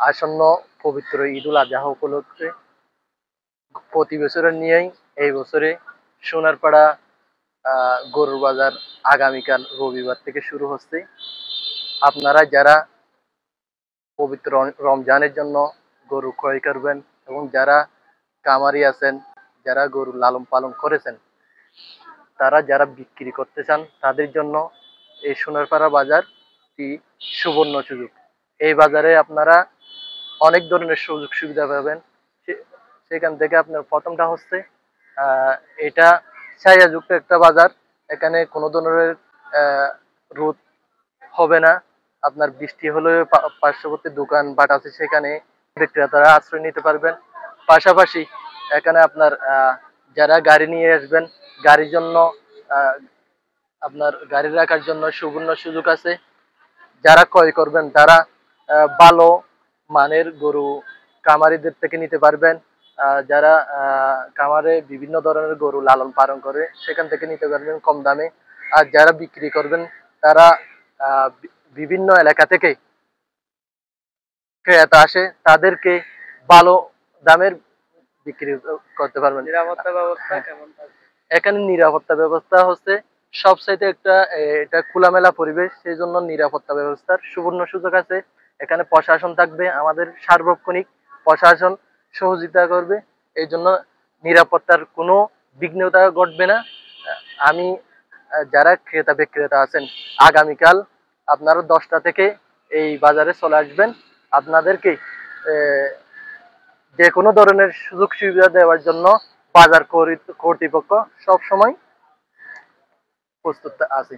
আসন্ন পবিত্র ঈদুল আজহা উপলক্ষে প্রতি বছরের নিয়েই এই বছরে সোনারপাড়া গরুর বাজার আগামীকাল রবিবার থেকে শুরু হচ্ছে। আপনারা যারা পবিত্র রমজানের জন্য গরু ক্রয় করবেন এবং যারা কামারি আছেন, যারা গরু লালন পালন করেছেন, তারা যারা বিক্রি করতে চান তাদের জন্য এই সোনারপাড়া বাজারটি সুবর্ণ সুযোগ। এই বাজারে আপনারা অনেক ধরনের সুযোগ সুবিধা পাবেন। সেখান থেকে আপনার প্রথমটা হচ্ছে আহ, এটা ছায়াযুক্ত একটা বাজার। এখানে কোনো ধরনের রোদ হবে না। আপনার বৃষ্টি হলে পার্শ্ববর্তী দোকান বাট আছে, সেখানে বিক্রেতারা আশ্রয় নিতে পারবেন। পাশাপাশি এখানে আপনার যারা গাড়ি নিয়ে আসবেন, গাড়ির জন্য আহ, আপনার গাড়ি রাখার জন্য সুবর্ণ সুযোগ আছে। যারা ক্রয় করবেন তারা ভালো মানের গরু কামারিদের থেকে নিতে পারবেন। যারা কামারে বিভিন্ন ধরনের গরু লালন পালন করে সেখান থেকে নিতে পারবেন কম দামে। আর যারা বিক্রি করবেন তারা বিভিন্ন এলাকা থেকে ক্রেতা আসে, তাদেরকে ভালো দামের বিক্রি করতে পারবেন। নিরাপত্তা ব্যবস্থা হ্যাঁ, কেমন থাকবে? এখানে নিরাপত্তা ব্যবস্থা হচ্ছে সবচাইতে একটা এটা খোলামেলা পরিবেশ, সেই জন্য নিরাপত্তা ব্যবস্থার সুবর্ণ সুযোগ আছে। এখানে প্রশাসন থাকবে, আমাদের সার্বক্ষণিক প্রশাসন সহযোগিতা করবে। এই জন্য নিরাপত্তার কোনো বিঘ্নতা ঘটবে না। আমি যারা ক্রেতা বিক্রেতা আছেন, আগামীকাল আপনারা 10টা থেকে এই বাজারে চলে আসবেন। আপনাদেরকে যে কোনো ধরনের সুযোগ সুবিধা দেওয়ার জন্য বাজার কর্তৃপক্ষ সব সময় প্রস্তুত আছে।